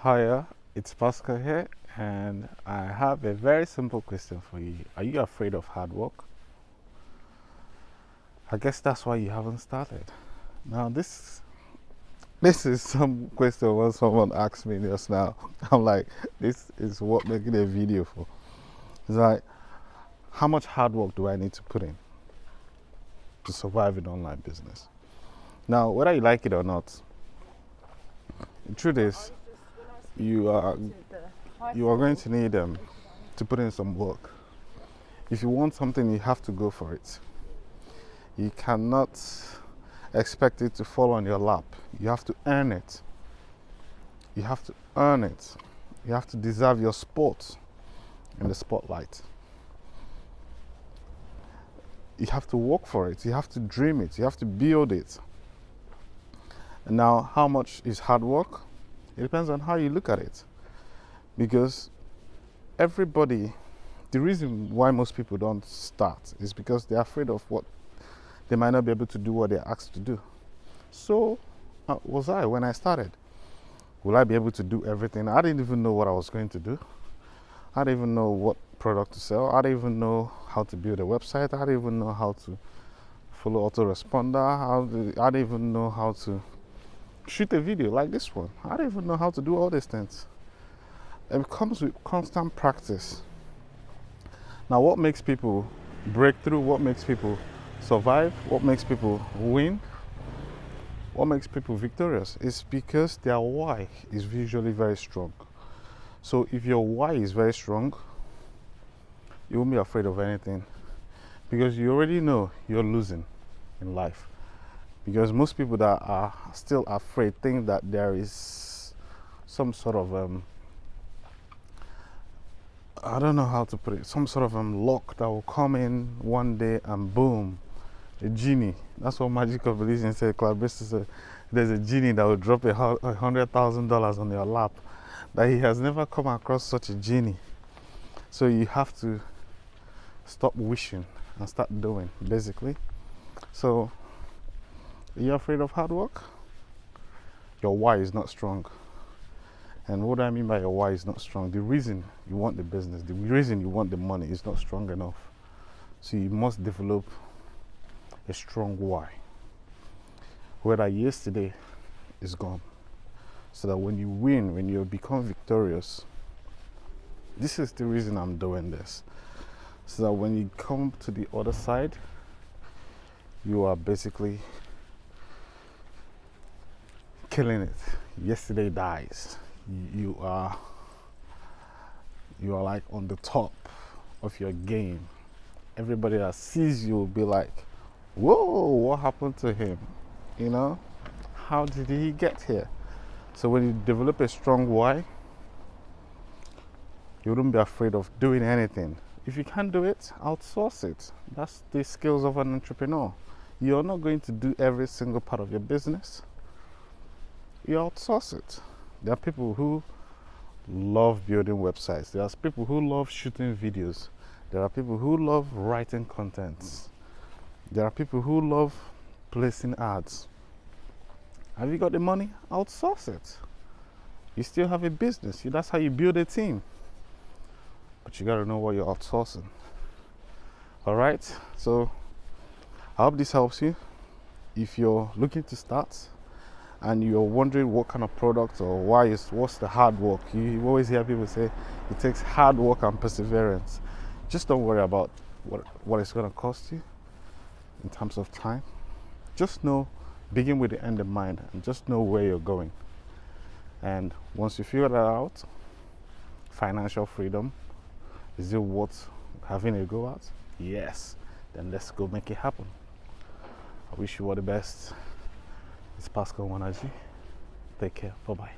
Hiya, it's Pascal here, and I have a very simple question for you. Are you afraid of hard work? I guess that's why you haven't started. Now, this is some question when someone asked me just now. I'm like, this is what making a video for. It's like, how much hard work do I need to put in to survive in online business? Now, whether you like it or not, the truth is, you are going to need to put in some work. If you want something, you have to go for it. You cannot expect it to fall on your lap. You have to earn it. You have to earn it. You have to deserve your spot in the spotlight. You have to work for it. You have to dream it. You have to build it. And now, how much is hard work? It depends on how you look at it. Because everybody, the reason why most people don't start is because they're afraid of what they might not be able to do what they're asked to do. So was I when I started. Will I be able to do everything? I didn't even know what I was going to do. I didn't even know what product to sell. I didn't even know how to build a website. I didn't even know how to follow autoresponder. I didn't even know how to shoot a video like this one. I don't even know how to do all these things. It comes with constant practice. Now, what makes people break through? What makes people survive? What makes people win? What makes people victorious is because their why is usually very strong. So if your why is very strong, you won't be afraid of anything because you already know you're losing in life. Because most people that are still afraid think that there is some sort of I don't know how to put it, some sort of luck that will come in one day and boom, a genie. That's what Magic of Religion said. Clarabista said there's a genie that will drop $100,000 on your lap. That he has never come across such a genie. So you have to stop wishing and start doing, basically. So are you afraid of hard work? Your why is not strong. And what do I mean by your why is not strong? The reason you want the business, the reason you want the money is not strong enough. So you must develop a strong why. Where that yesterday is gone. So that when you win, when you become victorious, this is the reason I'm doing this. So that when you come to the other side, you are basically killing it. Yesterday dies. You are like on the top of your game. Everybody that sees you will be like, whoa, what happened to him? You know, how did he get here? So when you develop a strong why, you wouldn't be afraid of doing anything. If you can't do it, outsource it. That's the skills of an entrepreneur. You're not going to do every single part of your business. You outsource it. There are people who love building websites. There are people who love shooting videos. There are people who love writing contents. There are people who love placing ads. Have you got the money? Outsource it. You still have a business. That's how you build a team. But you got to know what you're outsourcing. All right? So I hope this helps you. If you're looking to start, and you're wondering what kind of product or what's the hard work, you always hear people say it takes hard work and perseverance. Just don't worry about what it's going to cost you in terms of time. Just know, begin with the end in mind, and just know where you're going. And once you figure that out, financial freedom, is it worth having a go at? Yes. Then let's go make it happen. I wish you all the best. It's Pascal Imonitie. Take care. Bye-bye.